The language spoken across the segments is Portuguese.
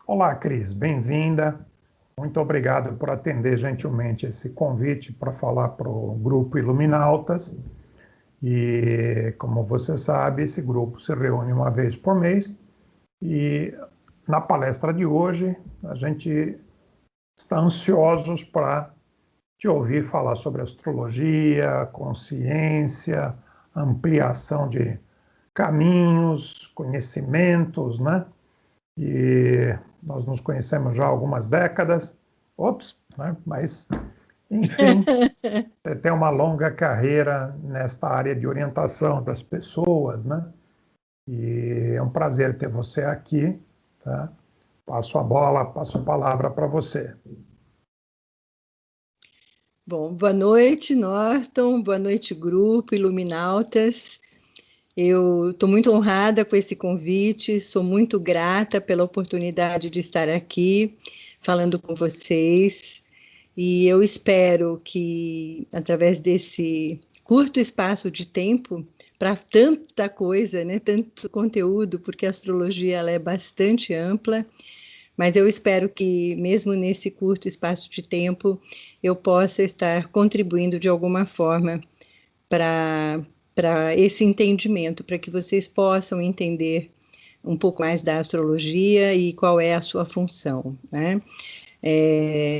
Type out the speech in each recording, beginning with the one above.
Olá, Cris, bem-vinda. Muito obrigado por atender gentilmente esse convite para falar para o Grupo Iluminautas. E, como você sabe, esse grupo se reúne uma vez por mês. E na palestra de hoje, a gente está ansiosos para te ouvir falar sobre astrologia, consciência, ampliação de caminhos, conhecimentos, né? E nós nos conhecemos já há algumas décadas, né? Mas, enfim, você tem uma longa carreira nesta área de orientação das pessoas, né? E é um prazer ter você aqui, tá? Passo a palavra para você. Bom, boa noite, Norton, boa noite, grupo Iluminautas. Eu estou muito honrada com esse convite, sou muito grata pela oportunidade de estar aqui falando com vocês, e eu espero que, através desse curto espaço de tempo, para tanta coisa, né, tanto conteúdo, porque a astrologia ela é bastante ampla, mas eu espero que, mesmo nesse curto espaço de tempo, eu possa estar contribuindo de alguma forma para esse entendimento, para que vocês possam entender um pouco mais da astrologia e qual é a sua função, né?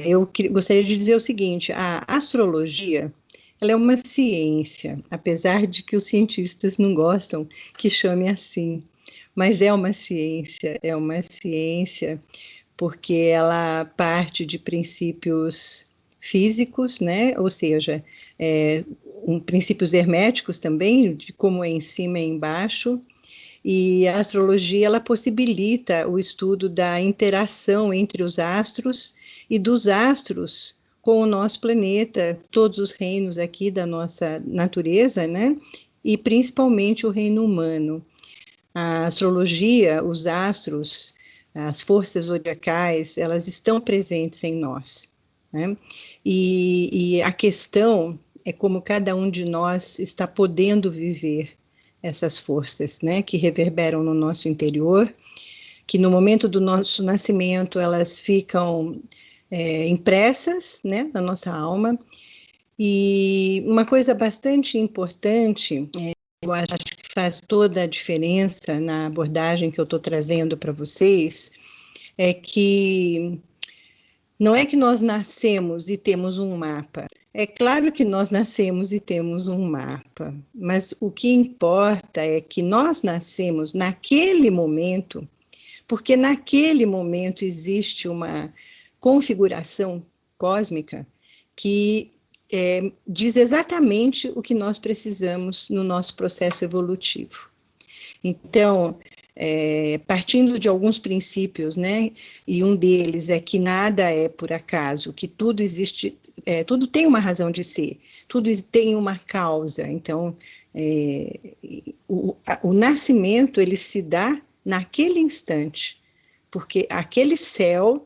Eu gostaria de dizer o seguinte: a astrologia, ela é uma ciência, apesar de que os cientistas não gostam que chame assim, mas é uma ciência, porque ela parte de princípios físicos, né? Ou seja, princípios herméticos também, de como é em cima e embaixo, e a astrologia ela possibilita o estudo da interação entre os astros e dos astros com o nosso planeta, todos os reinos aqui da nossa natureza, né? E principalmente o reino humano. A astrologia, os astros, as forças zodiacais, elas estão presentes em nós, né? E a questão é como cada um de nós está podendo viver essas forças, né, que reverberam no nosso interior, que no momento do nosso nascimento elas ficam impressas, né, na nossa alma. E uma coisa bastante importante, eu acho que faz toda a diferença na abordagem que eu estou trazendo para vocês, é que não é que nós nascemos e temos um mapa. É claro que nós nascemos e temos um mapa, mas o que importa é que nós nascemos naquele momento, porque naquele momento existe uma configuração cósmica que diz exatamente o que nós precisamos no nosso processo evolutivo. Então, partindo de alguns princípios, né, e um deles é que nada é por acaso, que tudo existe, tudo tem uma razão de ser, tudo tem uma causa. Então, o nascimento, ele se dá naquele instante, porque aquele céu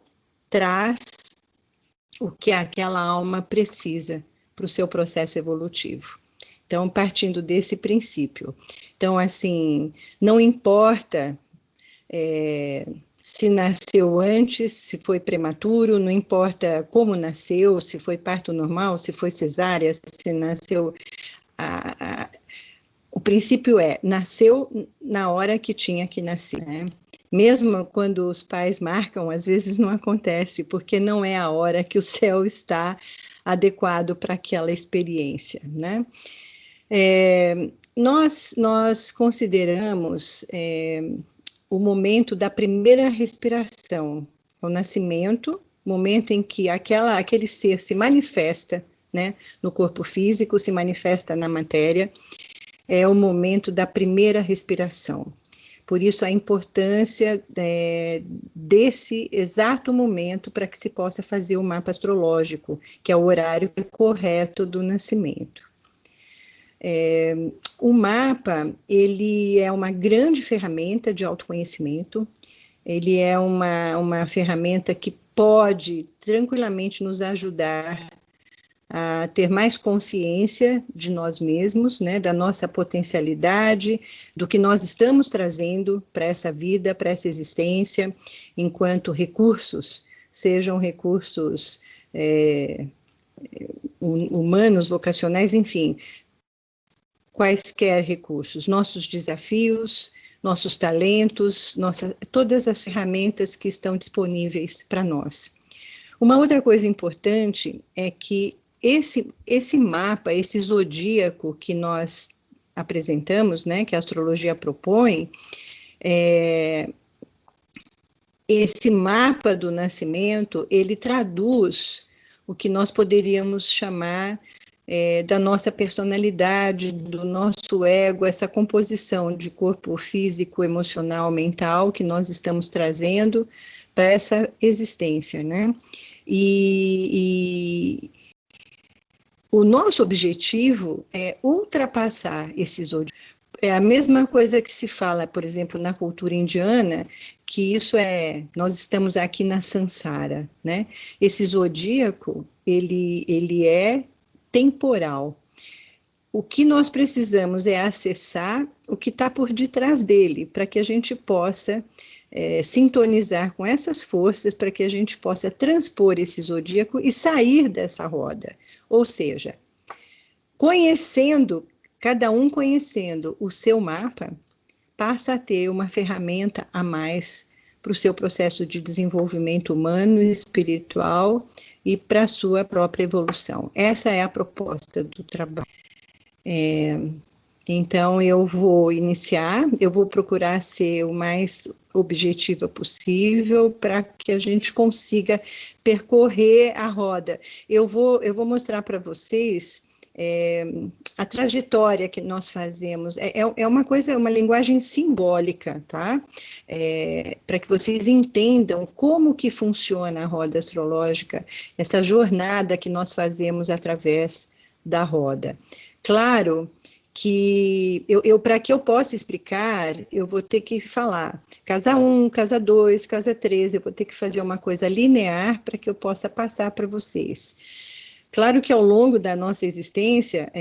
traz o que aquela alma precisa para o seu processo evolutivo. Então, partindo desse princípio. Então, assim, não importa se nasceu antes, se foi prematuro, não importa como nasceu, se foi parto normal, se foi cesárea, se nasceu... O princípio nasceu na hora que tinha que nascer, né? Mesmo quando os pais marcam, às vezes não acontece, porque não é a hora que o céu está adequado para aquela experiência, né? Nós consideramos o momento da primeira respiração, o nascimento, momento em que aquele ser se manifesta, né, no corpo físico, se manifesta na matéria, é o momento da primeira respiração. Por isso a importância desse exato momento para que se possa fazer o mapa astrológico, que é o horário correto do nascimento. O mapa, ele é uma grande ferramenta de autoconhecimento, ele é uma ferramenta que pode tranquilamente nos ajudar a ter mais consciência de nós mesmos, né, da nossa potencialidade, do que nós estamos trazendo para essa vida, para essa existência, enquanto recursos, sejam recursos humanos, vocacionais, enfim, quaisquer recursos, nossos desafios, nossos talentos, todas as ferramentas que estão disponíveis para nós. Uma outra coisa importante é que esse mapa, esse zodíaco que nós apresentamos, né, que a astrologia propõe, esse mapa do nascimento, ele traduz o que nós poderíamos chamar da nossa personalidade, do nosso ego, essa composição de corpo físico, emocional, mental que nós estamos trazendo para essa existência, né? E o nosso objetivo é ultrapassar esses zodíacos. É a mesma coisa que se fala, por exemplo, na cultura indiana, que nós estamos aqui na Sansara, né? Esse zodíaco, ele é temporal. O que nós precisamos é acessar o que está por detrás dele, para que a gente possa sintonizar com essas forças, para que a gente possa transpor esse zodíaco e sair dessa roda. Ou seja, cada um conhecendo o seu mapa, passa a ter uma ferramenta a mais para o seu processo de desenvolvimento humano e espiritual e para a sua própria evolução. Essa é a proposta do trabalho. Então, eu vou procurar ser o mais objetiva possível para que a gente consiga percorrer a roda. Eu vou mostrar para vocês a trajetória que nós fazemos. É uma linguagem simbólica, tá? Para que vocês entendam como que funciona a roda astrológica, essa jornada que nós fazemos através da roda. Claro que para que eu possa explicar, eu vou ter que falar casa 1, casa 2, casa 3, eu vou ter que fazer uma coisa linear para que eu possa passar para vocês. Claro que ao longo da nossa existência,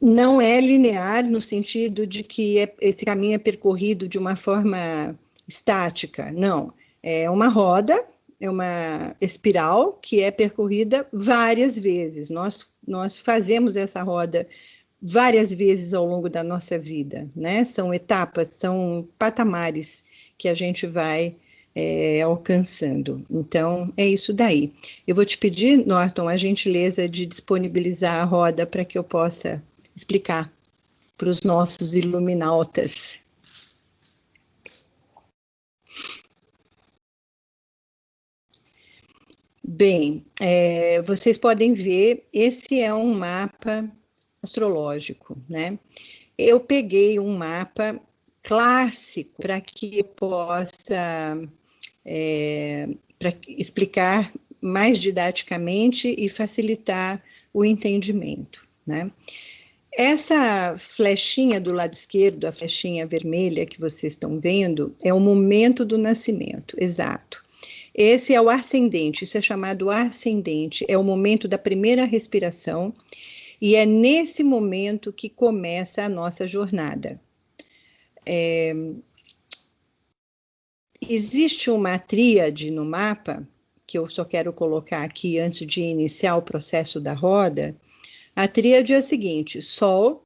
não é linear no sentido de que esse caminho é percorrido de uma forma estática, não. É uma roda, é uma espiral que é percorrida várias vezes. Nós fazemos essa roda várias vezes ao longo da nossa vida, né? São etapas, são patamares que a gente vai alcançando. Então, é isso daí. Eu vou te pedir, Norton, a gentileza de disponibilizar a roda para que eu possa explicar para os nossos iluminautas. Bem, vocês podem ver, esse é um mapa astrológico, né? Eu peguei um mapa clássico para que eu possa para explicar mais didaticamente e facilitar o entendimento, né? Essa flechinha do lado esquerdo, a flechinha vermelha que vocês estão vendo, é o momento do nascimento, exato. Esse é o ascendente, isso é chamado ascendente, é o momento da primeira respiração, e é nesse momento que começa a nossa jornada. Existe uma tríade no mapa, que eu só quero colocar aqui antes de iniciar o processo da roda. A tríade é a seguinte: Sol,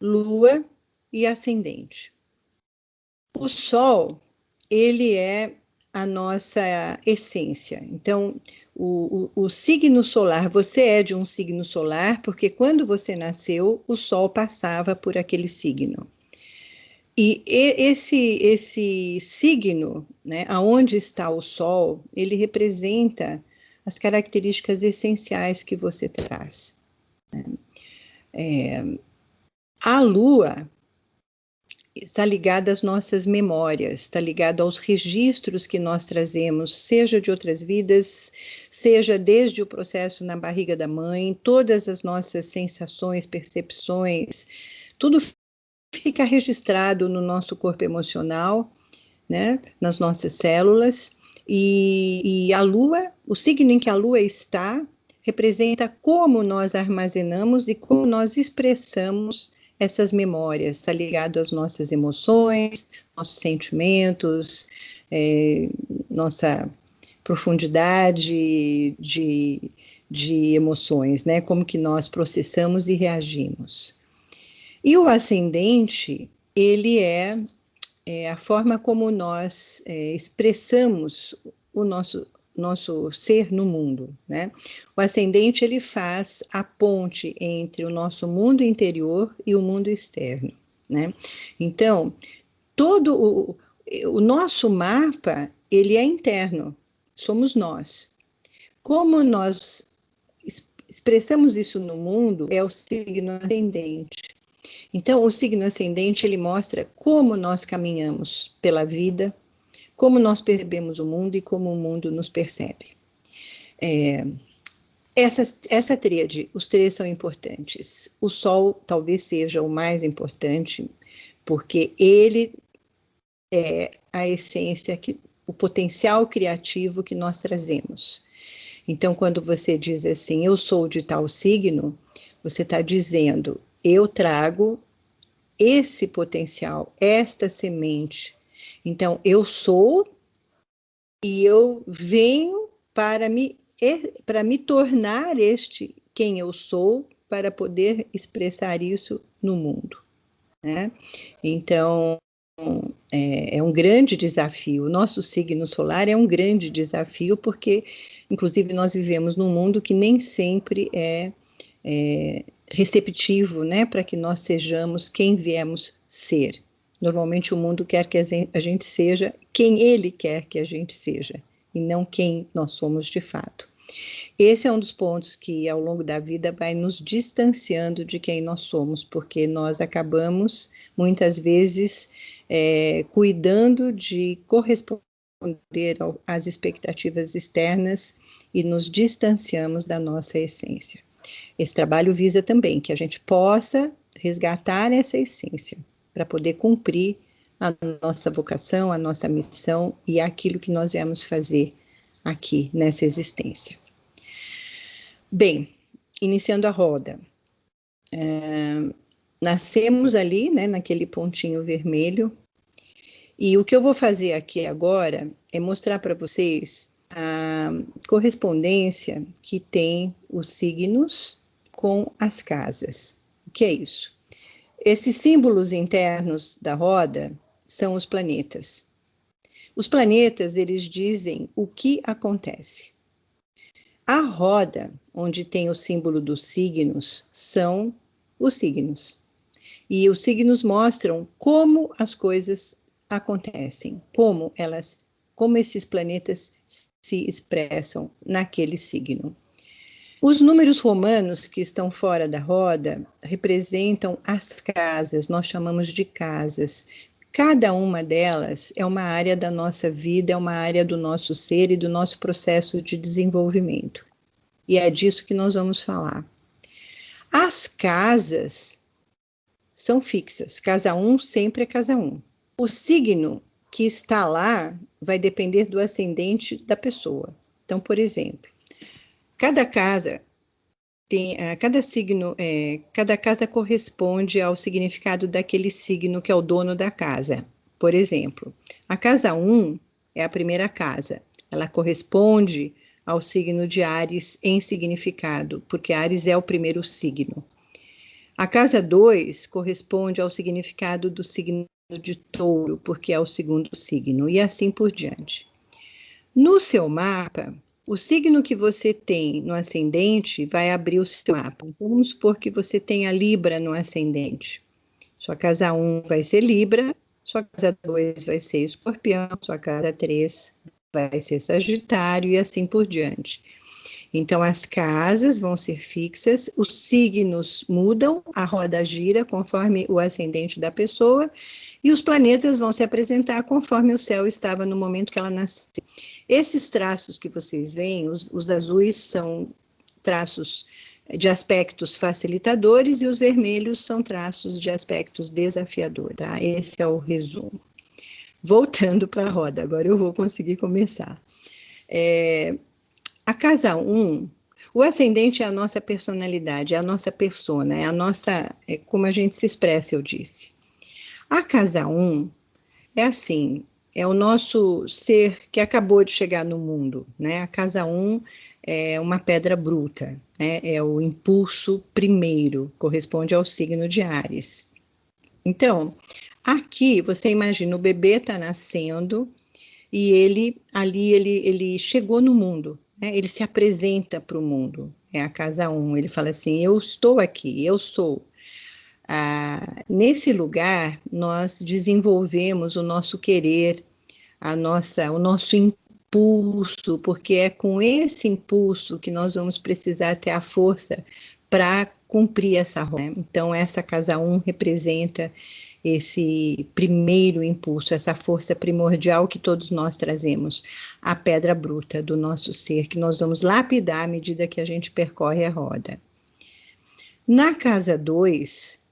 Lua e Ascendente. O Sol, ele é a nossa essência. Então, o signo solar, você é de um signo solar, porque quando você nasceu, o Sol passava por aquele signo. E esse signo, né, aonde está o Sol, ele representa as características essenciais que você traz. A Lua está ligada às nossas memórias, está ligada aos registros que nós trazemos, seja de outras vidas, seja desde o processo na barriga da mãe, todas as nossas sensações, percepções, tudo fica registrado no nosso corpo emocional, né, nas nossas células, E a Lua, o signo em que a Lua está, representa como nós armazenamos e como nós expressamos essas memórias, está ligado às nossas emoções, nossos sentimentos, nossa profundidade de emoções, né? Como que nós processamos e reagimos. E o ascendente, ele é a forma como nós expressamos o nosso ser no mundo, né? O ascendente, ele faz a ponte entre o nosso mundo interior e o mundo externo, né? Então, todo o nosso mapa, ele é interno, somos nós. Como nós expressamos isso no mundo, é o signo ascendente. Então, o signo ascendente, ele mostra como nós caminhamos pela vida, como nós percebemos o mundo e como o mundo nos percebe. Essa tríade, os três são importantes. O Sol talvez seja o mais importante, porque ele é a essência, o potencial criativo que nós trazemos. Então, quando você diz assim, eu sou de tal signo, você está dizendo, eu trago esse potencial, esta semente. Então, eu sou e eu venho para me tornar quem eu sou, para poder expressar isso no mundo, né? Então, é um grande desafio. O nosso signo solar é um grande desafio, porque, inclusive, nós vivemos num mundo que nem sempre é receptivo, né, para que nós sejamos quem viemos ser. Normalmente o mundo quer que a gente seja quem ele quer que a gente seja, e não quem nós somos de fato. Esse é um dos pontos que, ao longo da vida, vai nos distanciando de quem nós somos, porque nós acabamos, muitas vezes, cuidando de corresponder às expectativas externas e nos distanciamos da nossa essência. Esse trabalho visa também que a gente possa resgatar essa essência para poder cumprir a nossa vocação, a nossa missão e aquilo que nós viemos fazer aqui nessa existência. Bem, iniciando a roda, nascemos ali, né, naquele pontinho vermelho, e o que eu vou fazer aqui agora é mostrar para vocês a correspondência que tem os signos com as casas. O que é isso? Esses símbolos internos da roda são os planetas. Os planetas, eles dizem o que acontece. A roda, onde tem o símbolo dos signos, são os signos. E os signos mostram como as coisas acontecem, como esses planetas se expressam naquele signo. Os números romanos que estão fora da roda representam as casas, nós chamamos de casas. Cada uma delas é uma área da nossa vida, é uma área do nosso ser e do nosso processo de desenvolvimento. E é disso que nós vamos falar. As casas são fixas, casa 1 sempre é casa 1. O signo que está lá vai depender do ascendente da pessoa. Então, por exemplo, cada casa corresponde ao significado daquele signo que é o dono da casa. Por exemplo, a casa 1 é a primeira casa. Ela corresponde ao signo de Áries em significado, porque Áries é o primeiro signo. A casa 2 corresponde ao significado do signo de Touro, porque é o segundo signo, e assim por diante. No seu mapa, o signo que você tem no ascendente vai abrir o seu mapa. Então, vamos supor que você tenha Libra no ascendente. Sua casa 1 vai ser Libra, sua casa 2 vai ser Escorpião, sua casa 3 vai ser Sagitário e assim por diante. Então, as casas vão ser fixas, os signos mudam, a roda gira conforme o ascendente da pessoa e os planetas vão se apresentar conforme o céu estava no momento que ela nasceu. Esses traços que vocês veem, os azuis são traços de aspectos facilitadores e os vermelhos são traços de aspectos desafiadores, tá? Esse é o resumo. Voltando para a roda, agora eu vou conseguir começar. A casa 1, o ascendente é a nossa personalidade, é a nossa persona, é como a gente se expressa, eu disse. A casa 1 é assim, é o nosso ser que acabou de chegar no mundo, né? A casa 1 é uma pedra bruta, né? É o impulso primeiro, corresponde ao signo de Áries. Então, aqui você imagina o bebê está nascendo e ele chegou no mundo, né? Ele se apresenta para o mundo. É a casa 1, ele fala assim: eu estou aqui, eu sou. Nesse lugar, nós desenvolvemos o nosso querer, o nosso impulso, porque é com esse impulso que nós vamos precisar ter a força para cumprir essa roda. Então, essa casa 1 representa esse primeiro impulso, essa força primordial que todos nós trazemos, a pedra bruta do nosso ser, que nós vamos lapidar à medida que a gente percorre a roda. Na casa 2,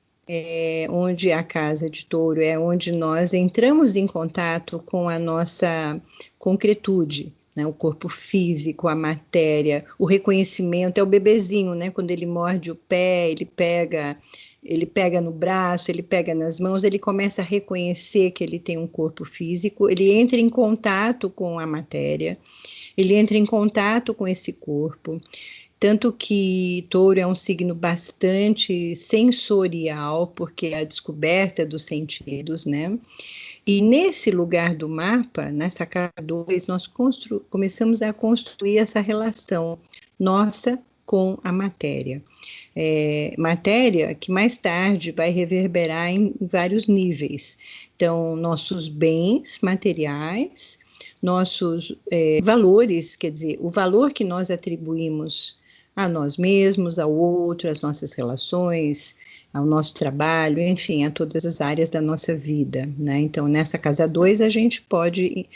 onde a casa de touro é onde nós entramos em contato com a nossa concretude, né? O corpo físico, a matéria, o reconhecimento, é o bebezinho, né? Quando ele morde o pé, ele pega no braço, ele pega nas mãos, ele começa a reconhecer que ele tem um corpo físico, ele entra em contato com a matéria, ele entra em contato com esse corpo. Tanto que touro é um signo bastante sensorial, porque é a descoberta dos sentidos, né? E nesse lugar do mapa, nessa casa 2, nós começamos a construir essa relação nossa com a matéria. Matéria que mais tarde vai reverberar em vários níveis. Então, nossos bens materiais, nossos valores, quer dizer, o valor que nós atribuímos a nós mesmos, ao outro, às nossas relações, ao nosso trabalho, enfim, a todas as áreas da nossa vida, né? Então, nessa casa 2, a gente pode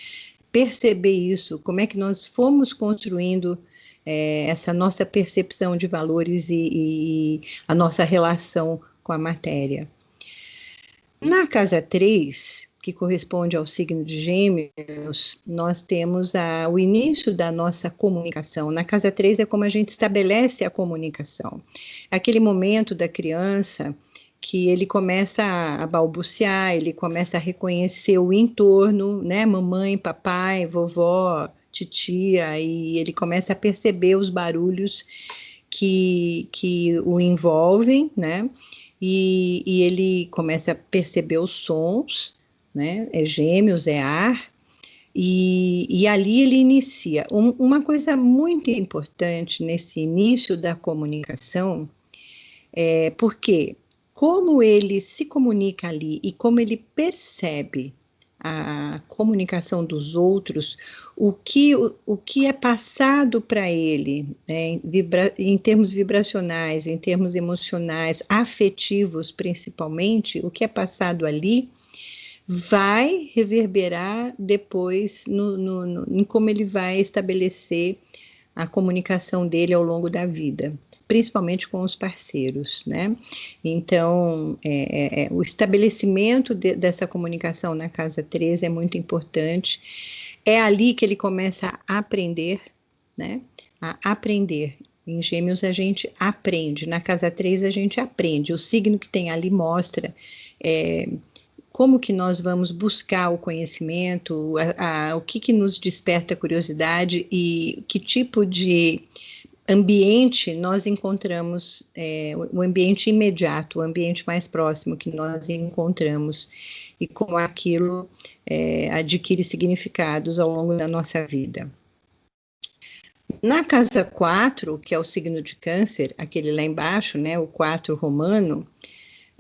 perceber isso, como é que nós fomos construindo essa nossa percepção de valores e a nossa relação com a matéria. Na casa 3, que corresponde ao signo de Gêmeos, nós temos o início da nossa comunicação. Na casa 3 é como a gente estabelece a comunicação. Aquele momento da criança que ele começa a balbuciar, ele começa a reconhecer o entorno, né? Mamãe, papai, vovó, titia, e ele começa a perceber os barulhos que o envolvem, né? E ele começa a perceber os sons, né? É Gêmeos, é ar, e ali ele inicia. Uma coisa muito importante nesse início da comunicação porque como ele se comunica ali e como ele percebe a comunicação dos outros, o que é passado para ele, né, em termos vibracionais, em termos emocionais, afetivos principalmente, o que é passado ali vai reverberar depois em como ele vai estabelecer a comunicação dele ao longo da vida, principalmente com os parceiros, né? Então, o estabelecimento dessa comunicação na casa 13 é muito importante. É ali que ele começa a aprender, né? A aprender. Em Gêmeos a gente aprende, na casa 3 a gente aprende. O signo que tem ali mostra como que nós vamos buscar o conhecimento, o que nos desperta curiosidade e que tipo de ambiente nós encontramos, o ambiente imediato, o ambiente mais próximo que nós encontramos e como aquilo adquire significados ao longo da nossa vida. Na casa 4, que é o signo de Câncer, aquele lá embaixo, né, o 4 romano,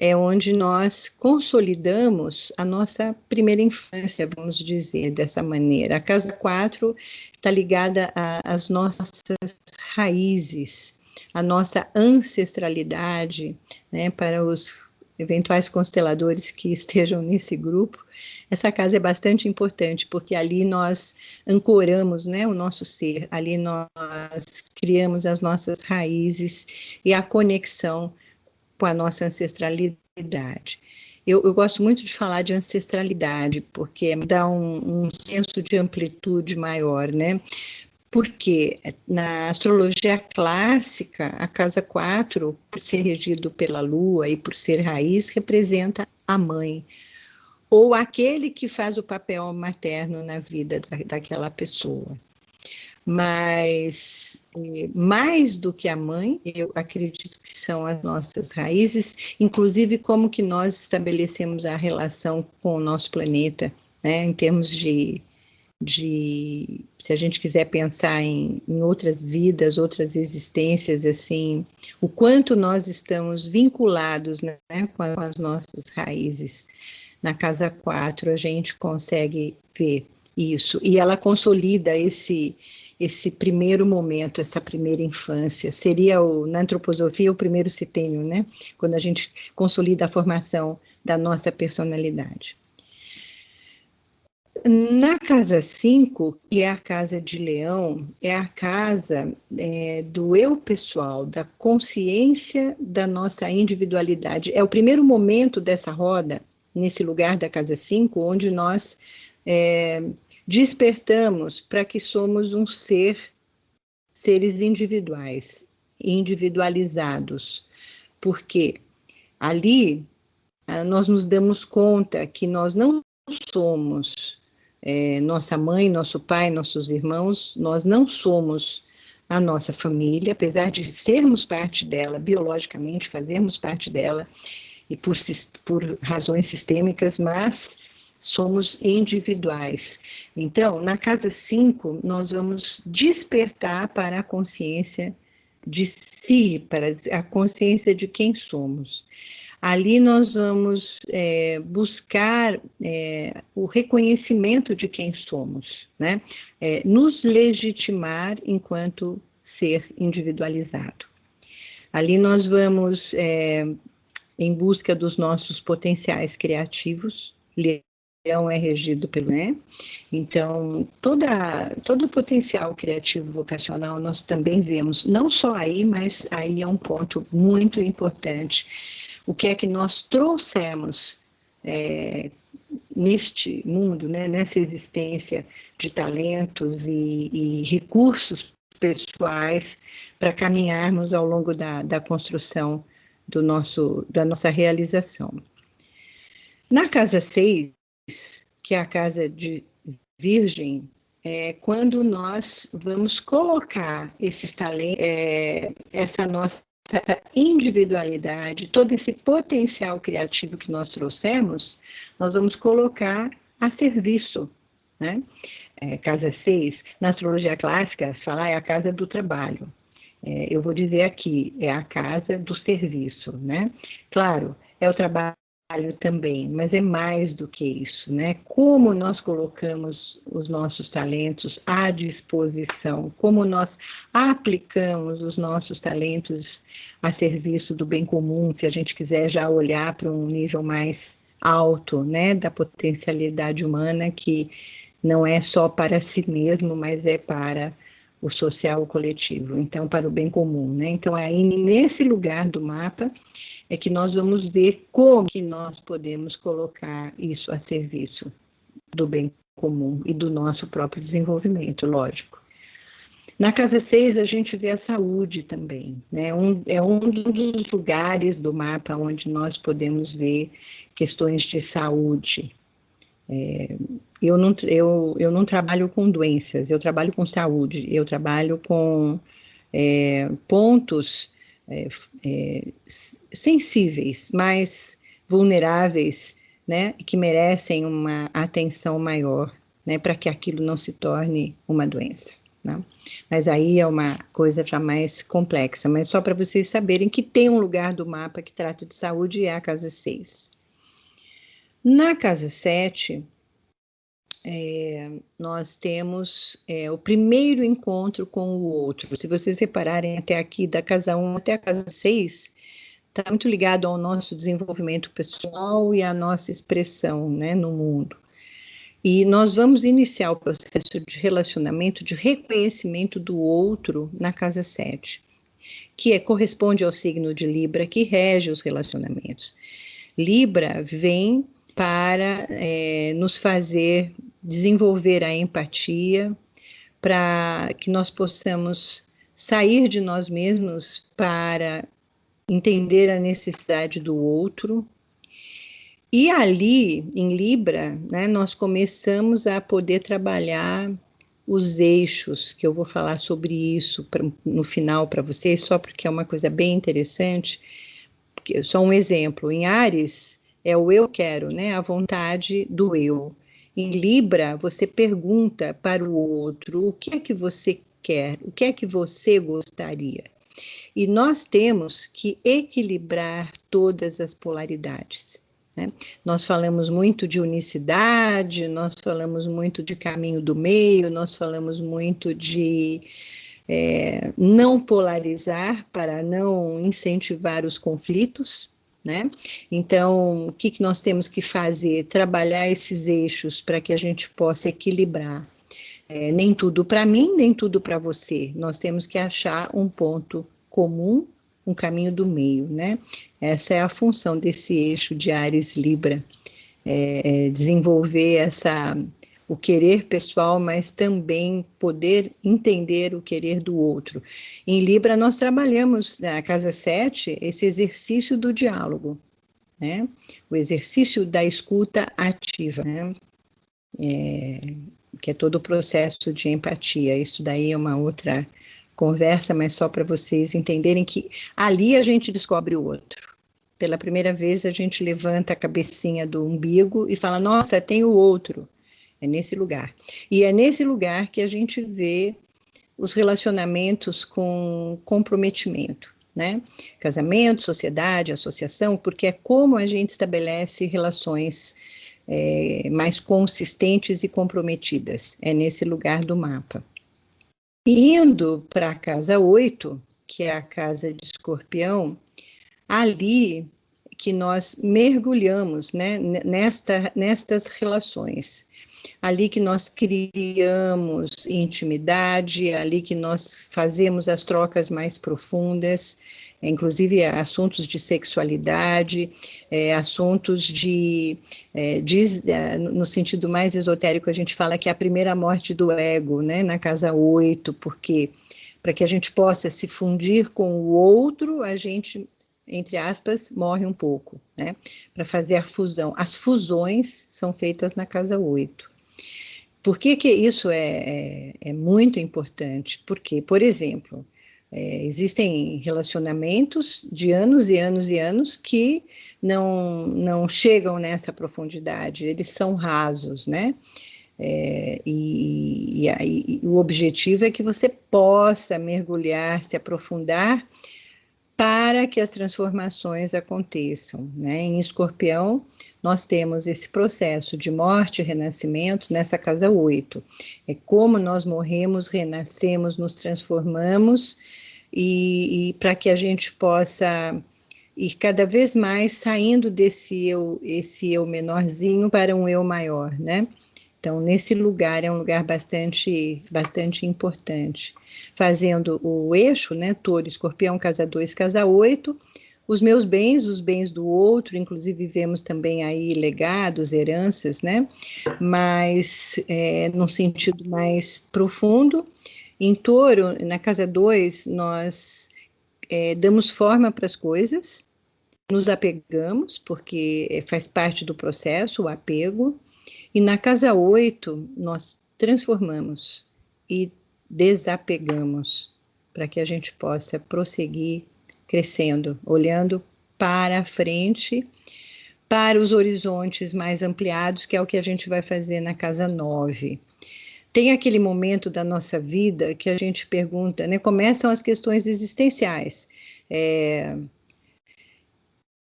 é onde nós consolidamos a nossa primeira infância, vamos dizer dessa maneira. A casa 4 está ligada às nossas raízes, à nossa ancestralidade, né? Para os eventuais consteladores que estejam nesse grupo, essa casa é bastante importante, porque ali nós ancoramos, né, o nosso ser, ali nós criamos as nossas raízes e a conexão com a nossa ancestralidade. Eu gosto muito de falar de ancestralidade, porque dá um senso de amplitude maior, né? Porque na astrologia clássica, a casa 4, por ser regido pela Lua e por ser raiz, representa a mãe, ou aquele que faz o papel materno na vida daquela pessoa. Mas, mais do que a mãe, eu acredito que são as nossas raízes, inclusive como que nós estabelecemos a relação com o nosso planeta, né, em termos de se a gente quiser pensar em outras vidas, outras existências, assim, o quanto nós estamos vinculados, né, com as nossas raízes. Na casa 4 a gente consegue ver isso, e ela consolida esse primeiro momento, essa primeira infância. Seria, na antroposofia, o primeiro setênio, né? Quando a gente consolida a formação da nossa personalidade. Na casa 5, que é a casa de Leão, é a casa do eu pessoal, da consciência da nossa individualidade. É o primeiro momento dessa roda, nesse lugar da casa 5, onde nós despertamos para que somos seres individuais, individualizados. Porque ali nós nos damos conta que nós não somos nossa mãe, nosso pai, nossos irmãos, nós não somos a nossa família, apesar de sermos parte dela, biologicamente fazermos parte dela, e por razões sistêmicas, mas somos individuais. Então, na casa 5, nós vamos despertar para a consciência de si, para a consciência de quem somos. Ali nós vamos buscar o reconhecimento de quem somos, né? Nos legitimar enquanto ser individualizado. Ali nós vamos em busca dos nossos potenciais criativos. Leão é regido pelo, né? Então, todo o potencial criativo vocacional nós também vemos, não só aí, mas aí é um ponto muito importante. O que é que nós trouxemos neste mundo, né, nessa existência de talentos e recursos pessoais para caminharmos ao longo da construção da nossa realização. Na casa 6, que é a casa de Virgem, quando nós vamos colocar esses talentos, essa nossa individualidade, todo esse potencial criativo que nós trouxemos, nós vamos colocar a serviço, né? Casa 6, na astrologia clássica, falar é a casa do trabalho. Eu vou dizer aqui, é a casa do serviço, né? Claro, é o trabalho também, mas é mais do que isso, né? Como nós colocamos os nossos talentos à disposição, como nós aplicamos os nossos talentos a serviço do bem comum, se a gente quiser já olhar para um nível mais alto, né, da potencialidade humana, que não é só para si mesmo, mas é para o social, o coletivo, então para o bem comum, né? Então aí nesse lugar do mapa é que nós vamos ver como que nós podemos colocar isso a serviço do bem comum e do nosso próprio desenvolvimento, lógico. Na casa 6 a gente vê a saúde também, né? É um dos lugares do mapa onde nós podemos ver questões de saúde. Eu não trabalho com doenças, eu trabalho com saúde, eu trabalho com pontos sensíveis, mais vulneráveis, né, que merecem uma atenção maior, né, para que aquilo não se torne uma doença, né? Mas aí é uma coisa já mais complexa, mas só para vocês saberem que tem um lugar do mapa que trata de saúde, é a casa 6. Na casa 7, nós temos o primeiro encontro com o outro. Se vocês repararem até aqui, da casa 1 até a casa 6, está muito ligado ao nosso desenvolvimento pessoal e à nossa expressão, né, no mundo. E nós vamos iniciar o processo de relacionamento, de reconhecimento do outro na casa 7, que corresponde ao signo de Libra, que rege os relacionamentos. Libra vem para nos fazer desenvolver a empatia, para que nós possamos sair de nós mesmos para entender a necessidade do outro. E ali, em Libra, né, nós começamos a poder trabalhar os eixos, que eu vou falar sobre isso no final para vocês, só porque é uma coisa bem interessante. Porque, só um exemplo, em Áries é o eu quero, né, a vontade do eu. Em Libra, você pergunta para o outro o que é que você quer, o que é que você gostaria. E nós temos que equilibrar todas as polaridades, né? Nós falamos muito de unicidade, nós falamos muito de caminho do meio, nós falamos muito de não polarizar para não incentivar os conflitos, né? Então, o que nós temos que fazer? Trabalhar esses eixos para que a gente possa equilibrar. Nem tudo para mim, nem tudo para você. Nós temos que achar um ponto comum, um caminho do meio, né? Essa é a função desse eixo de Áries Libra, desenvolver o querer pessoal, mas também poder entender o querer do outro. Em Libra, nós trabalhamos, na Casa 7, esse exercício do diálogo, né? O exercício da escuta ativa, né? Que é todo o processo de empatia. Isso daí é uma outra conversa, mas só para vocês entenderem que ali a gente descobre o outro. Pela primeira vez a gente levanta a cabecinha do umbigo e fala, nossa, tem o outro. É nesse lugar. E é nesse lugar que a gente vê os relacionamentos com comprometimento, né? Casamento, sociedade, associação, porque é como a gente estabelece relações mais consistentes e comprometidas. É nesse lugar do mapa. Indo para a casa 8, que é a casa de Escorpião, ali que nós mergulhamos, né, nestas relações. Ali que nós criamos intimidade, ali que nós fazemos as trocas mais profundas, inclusive assuntos de sexualidade, assuntos no sentido mais esotérico, a gente fala que é a primeira morte do ego, né, na casa 8, porque para que a gente possa se fundir com o outro, a gente, entre aspas, morre um pouco, né, para fazer a fusão. As fusões são feitas na casa 8. Por que isso é muito importante? Porque, por exemplo, existem relacionamentos de anos e anos e anos que não chegam nessa profundidade, eles são rasos, né? E o objetivo é que você possa mergulhar, se aprofundar, para que as transformações aconteçam, né? Em Escorpião, nós temos esse processo de morte e renascimento nessa casa 8. É como nós morremos, renascemos, nos transformamos, e para que a gente possa ir cada vez mais saindo esse eu menorzinho para um eu maior, né? Então, nesse lugar, é um lugar bastante importante. Fazendo o eixo, né, Touro, Escorpião, casa 2, casa 8, os meus bens, os bens do outro, inclusive vemos também aí legados, heranças, né, mas num sentido mais profundo. Em Touro, na casa 2, nós damos forma para as coisas, nos apegamos, porque faz parte do processo, o apego. E na casa 8, nós transformamos e desapegamos, para que a gente possa prosseguir crescendo, olhando para frente, para os horizontes mais ampliados, que é o que a gente vai fazer na casa 9. Tem aquele momento da nossa vida que a gente pergunta, né? Começam as questões existenciais.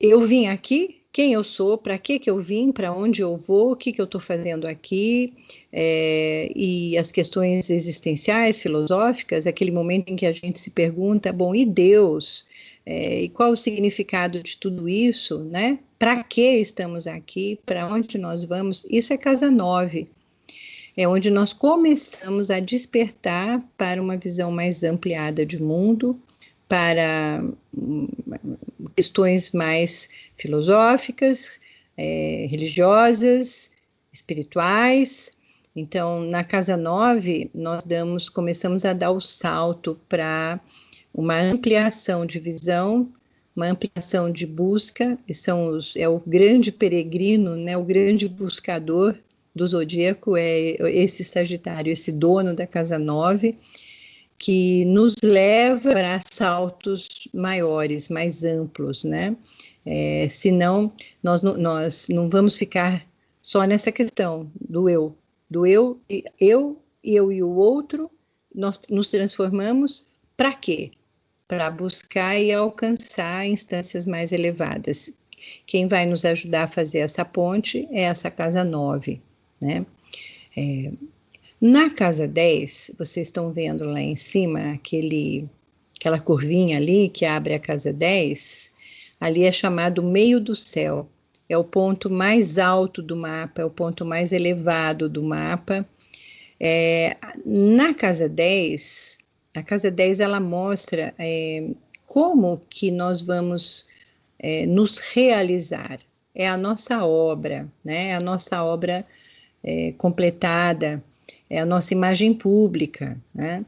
Eu vim aqui? Quem eu sou? Para que eu vim? Para onde eu vou? O que eu estou fazendo aqui? E as questões existenciais, filosóficas, aquele momento em que a gente se pergunta, bom, e Deus? E qual o significado de tudo isso, né? Para que estamos aqui? Para onde nós vamos? Isso é casa 9. É onde nós começamos a despertar para uma visão mais ampliada de mundo, para questões mais filosóficas, religiosas, espirituais, Então, na casa 9, nós começamos a dar o salto para uma ampliação de visão, uma ampliação de busca, que é o grande peregrino, né, o grande buscador do zodíaco, é esse Sagitário, esse dono da casa 9, que nos leva para saltos maiores, mais amplos, né? Senão, nós não vamos ficar só nessa questão do eu, eu e o outro, nós nos transformamos para quê? Para buscar e alcançar instâncias mais elevadas. Quem vai nos ajudar a fazer essa ponte é essa casa 9, né? Na casa 10, vocês estão vendo lá em cima aquela curvinha ali que abre a casa 10, ali é chamado meio do céu. É o ponto mais alto do mapa, é o ponto mais elevado do mapa. Na casa 10, a casa 10 ela mostra como que nós vamos nos realizar. É a nossa obra, né? A nossa obra completada, é a nossa imagem pública, né?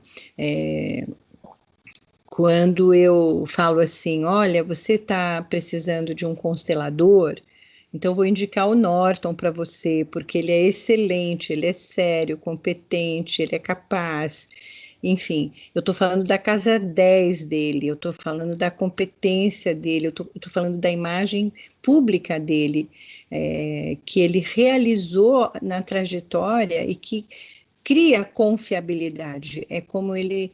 Quando eu falo assim, olha, você está precisando de um constelador, então eu vou indicar o Norton para você, porque ele é excelente, ele é sério, competente, ele é capaz. Enfim, eu estou falando da casa 10 dele, eu estou falando da competência dele, eu estou falando da imagem pública dele, que ele realizou na trajetória e que cria confiabilidade. É como ele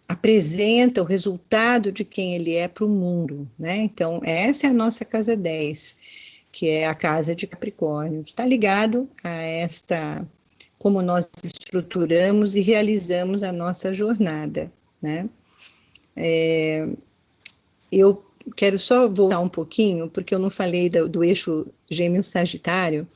apresenta o resultado de quem ele é para o mundo, né? Então, essa é a nossa casa 10, que é a casa de Capricórnio, que está ligado a como nós estruturamos e realizamos a nossa jornada, né? Eu quero só voltar um pouquinho, porque eu não falei do eixo Gêmeos-Sagitário,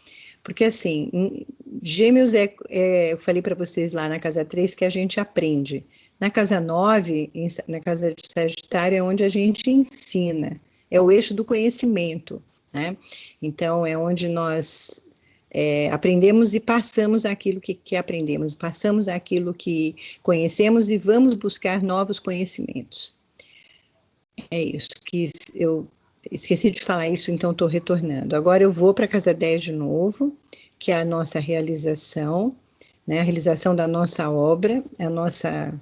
porque assim, Gêmeos eu falei para vocês lá na casa 3 que a gente aprende. Na casa 9, na casa de Sagitário, é onde a gente ensina, é o eixo do conhecimento, né? Então, é onde nós aprendemos e passamos aquilo que aprendemos, passamos aquilo que conhecemos e vamos buscar novos conhecimentos. É isso, que eu esqueci de falar isso, então estou retornando. Agora eu vou para a casa 10 de novo, que é a nossa realização, né? A realização da nossa obra, a nossa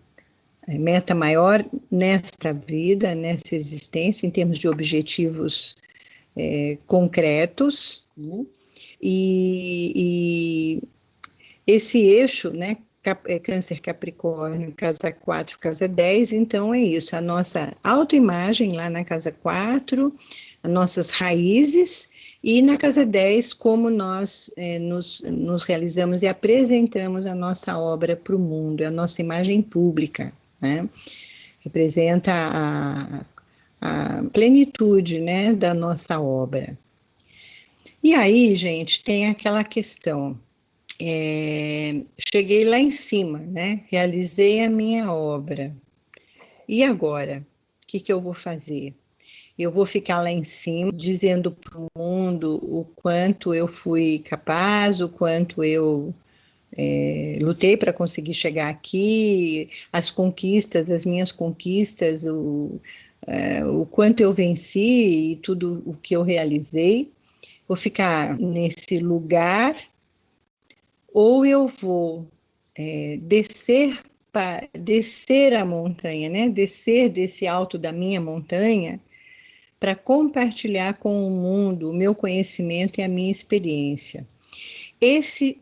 meta maior nesta vida, nessa existência, em termos de objetivos concretos, né? E esse eixo, né, Câncer Capricórnio, casa 4, casa 10, então é isso, a nossa autoimagem lá na casa 4, as nossas raízes, e na casa 10, como nós nos realizamos e apresentamos a nossa obra para o mundo, a nossa imagem pública, né? Representa a plenitude, né, da nossa obra. E aí, gente, tem aquela questão, cheguei lá em cima, né? Realizei a minha obra. E agora? O que eu vou fazer? Eu vou ficar lá em cima dizendo para o mundo o quanto eu fui capaz, o quanto eu lutei para conseguir chegar aqui, as conquistas, as minhas conquistas, o quanto eu venci e tudo o que eu realizei. Vou ficar nesse lugar, ou eu vou descer a montanha, né? Descer desse alto da minha montanha para compartilhar com o mundo o meu conhecimento e a minha experiência. Esse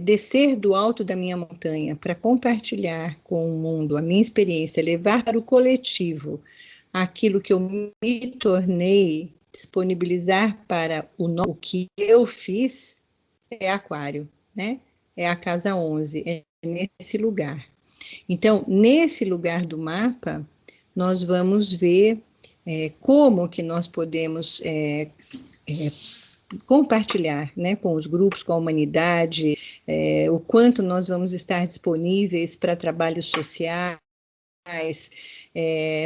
descer do alto da minha montanha para compartilhar com o mundo a minha experiência, levar para o coletivo aquilo que eu me tornei, disponibilizar para o que eu fiz, é Aquário, né? É a casa 11, é nesse lugar. Então, nesse lugar do mapa, nós vamos ver como que nós podemos compartilhar, né, com os grupos, com a humanidade, o quanto nós vamos estar disponíveis para trabalhos sociais,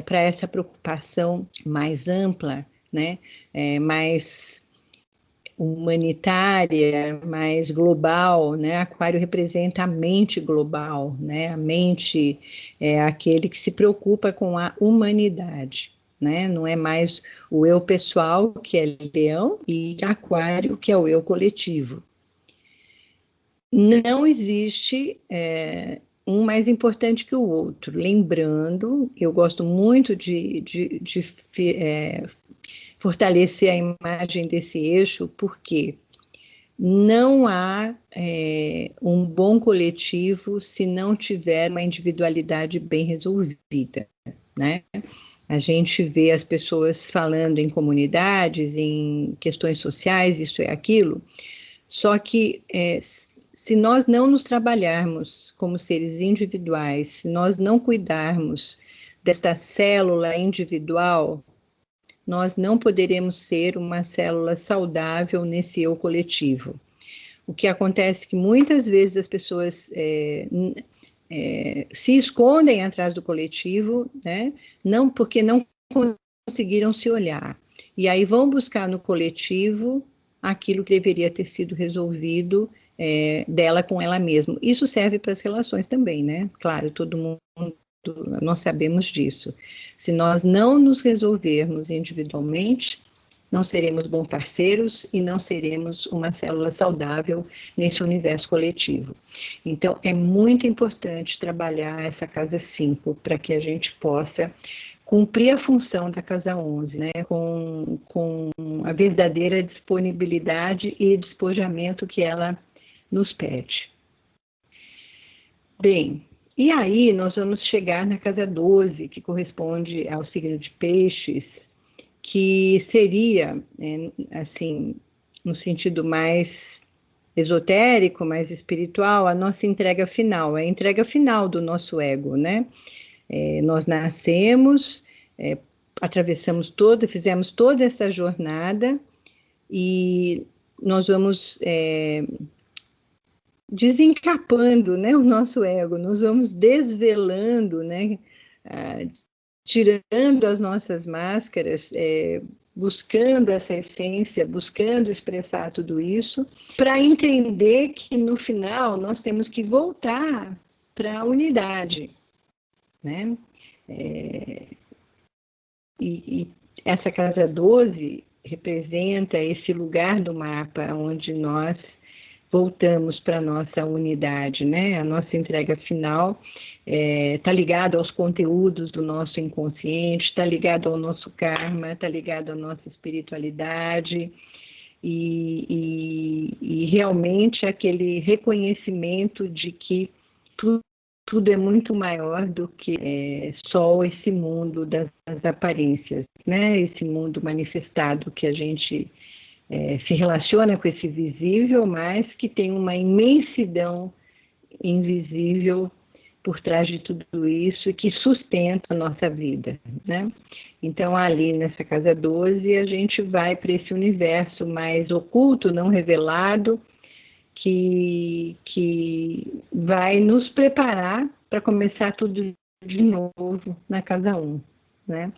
para essa preocupação mais ampla, né, mais humanitária, mais global, né? Aquário representa a mente global, né? A mente é aquele que se preocupa com a humanidade, né? Não é mais o eu pessoal, que é Leão, e Aquário, que é o eu coletivo. Não existe um mais importante que o outro. Lembrando, eu gosto muito de fortalecer a imagem desse eixo, porque não há um bom coletivo se não tiver uma individualidade bem resolvida, né? A gente vê as pessoas falando em comunidades, em questões sociais, isso e aquilo, só que se nós não nos trabalharmos como seres individuais, se nós não cuidarmos desta célula individual, nós não poderemos ser uma célula saudável nesse eu coletivo. O que acontece é que muitas vezes as pessoas se escondem atrás do coletivo, né? Não porque não conseguiram se olhar. E aí vão buscar no coletivo aquilo que deveria ter sido resolvido dela com ela mesma. Isso serve para as relações também, né? Claro, todo mundo, nós sabemos disso. Se nós não nos resolvermos individualmente, não seremos bons parceiros e não seremos uma célula saudável nesse universo coletivo. Então, é muito importante trabalhar essa casa 5 para que a gente possa cumprir a função da casa 11, né, com a verdadeira disponibilidade e despojamento que ela nos pede. Bem, e aí nós vamos chegar na casa 12, que corresponde ao signo de Peixes, que seria, assim, no sentido mais esotérico, mais espiritual, a nossa entrega final, a entrega final do nosso ego, né? Nós nascemos, atravessamos fizemos toda essa jornada e nós vamos desencapando, né, o nosso ego, nós vamos desvelando, né, tirando as nossas máscaras, buscando essa essência, buscando expressar tudo isso, para entender que no final nós temos que voltar para a unidade, né? E essa casa 12 representa esse lugar do mapa onde nós voltamos para a nossa unidade, né? A nossa entrega final está ligada aos conteúdos do nosso inconsciente, está ligado ao nosso karma, está ligado à nossa espiritualidade e realmente aquele reconhecimento de que tudo é muito maior do que só esse mundo das aparências, né? Esse mundo manifestado que a gente se relaciona com esse visível, mas que tem uma imensidão invisível por trás de tudo isso e que sustenta a nossa vida, né? Então, ali nessa casa 12, a gente vai para esse universo mais oculto, não revelado, que vai nos preparar para começar tudo de novo na casa 1, né?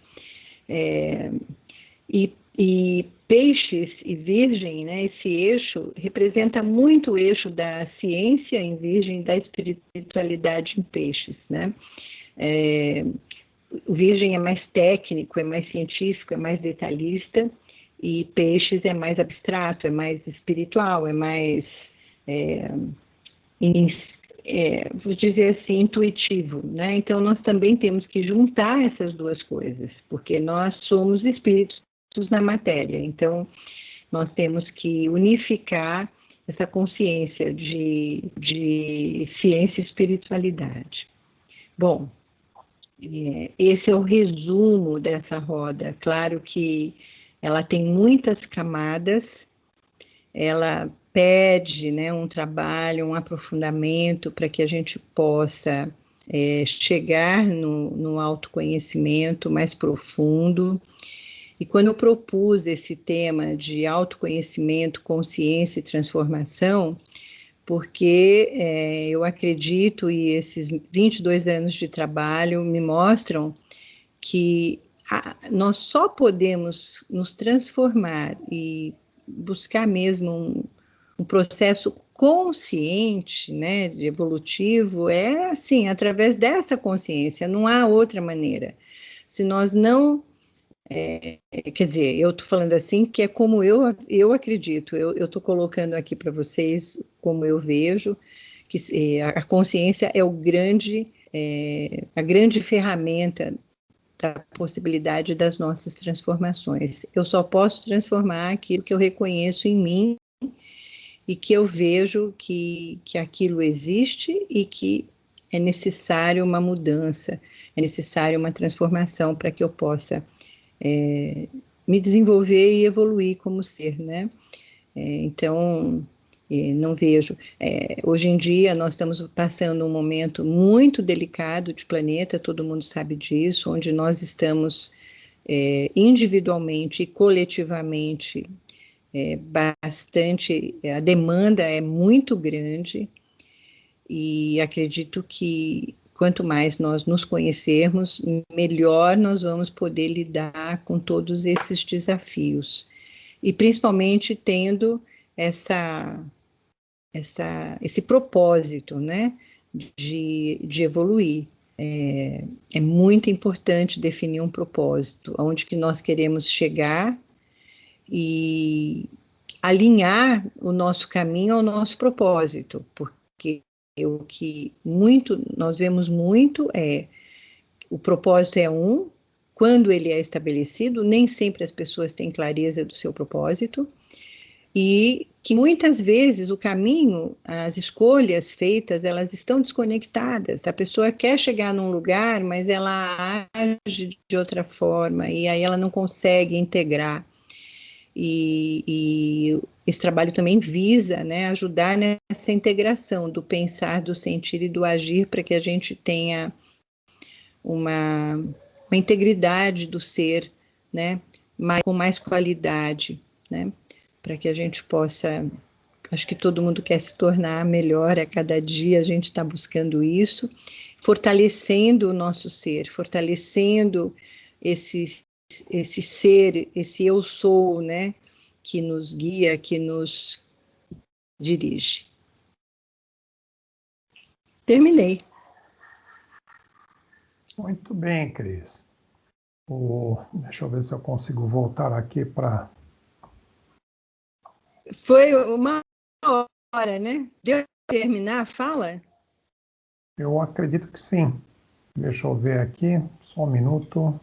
E Peixes e Virgem, né, esse eixo representa muito o eixo da ciência em Virgem e da espiritualidade em Peixes, né? O Virgem é mais técnico, é mais científico, é mais detalhista, e Peixes é mais abstrato, é mais espiritual, é mais, vou dizer assim, intuitivo, né? Então, nós também temos que juntar essas duas coisas, porque nós somos espíritos na matéria. Então, nós temos que unificar essa consciência de ciência e espiritualidade. Bom, esse é o resumo dessa roda. Claro que ela tem muitas camadas, ela pede, né, um trabalho, um aprofundamento para que a gente possa chegar no autoconhecimento mais profundo. E quando eu propus esse tema de autoconhecimento, consciência e transformação, porque eu acredito, e esses 22 anos de trabalho me mostram que nós só podemos nos transformar e buscar mesmo um processo consciente, né, de evolutivo, é assim, através dessa consciência, não há outra maneira. Se nós não, quer dizer, eu estou falando assim, que é como eu acredito, eu estou colocando aqui para vocês como eu vejo, que a consciência é a grande ferramenta da possibilidade das nossas transformações. Eu só posso transformar aquilo que eu reconheço em mim e que eu vejo que aquilo existe e que é necessário uma mudança, é necessário uma transformação para que eu possa me desenvolver e evoluir como ser, né? Então, não vejo. Hoje em dia, nós estamos passando um momento muito delicado de planeta, todo mundo sabe disso, onde nós estamos individualmente e coletivamente bastante, a demanda é muito grande e acredito que quanto mais nós nos conhecermos, melhor nós vamos poder lidar com todos esses desafios. E principalmente tendo esse propósito, né, de evoluir. É muito importante definir um propósito, aonde que nós queremos chegar e alinhar o nosso caminho ao nosso propósito, porque o que nós vemos muito o propósito é quando ele é estabelecido, nem sempre as pessoas têm clareza do seu propósito, e que muitas vezes o caminho, as escolhas feitas, elas estão desconectadas. A pessoa quer chegar num lugar, mas ela age de outra forma, e aí ela não consegue integrar. E esse trabalho também visa, né, ajudar nessa integração do pensar, do sentir e do agir, para que a gente tenha uma integridade do ser, né, com mais qualidade, né, para que a gente possa, acho que todo mundo quer se tornar melhor a cada dia, a gente está buscando isso, fortalecendo o nosso ser, fortalecendo esse ser, esse eu sou, né, que nos guia, que nos dirige. Terminei. Muito bem, Cris. Deixa eu ver se eu consigo voltar aqui para... Foi uma hora, né? Deu para terminar a fala? Eu acredito que sim. Deixa eu ver aqui, só um minuto.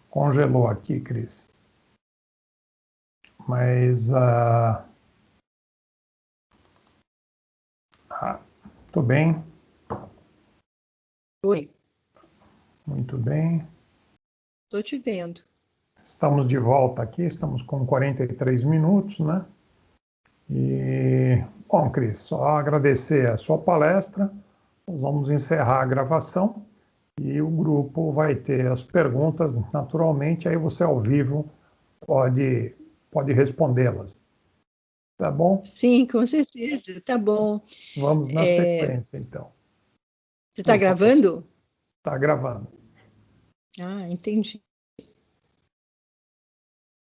Congelou aqui, Cris. Mas... Tudo bem. Oi. Muito bem. Estou te vendo. Estamos de volta aqui, estamos com 43 minutos, né? E, bom, Cris, só agradecer a sua palestra. Nós vamos encerrar a gravação e o grupo vai ter as perguntas, naturalmente, aí você ao vivo pode respondê-las. Tá bom? Sim, com certeza. Tá bom. Vamos na sequência, então. Você está gravando? Está gravando. Ah, entendi.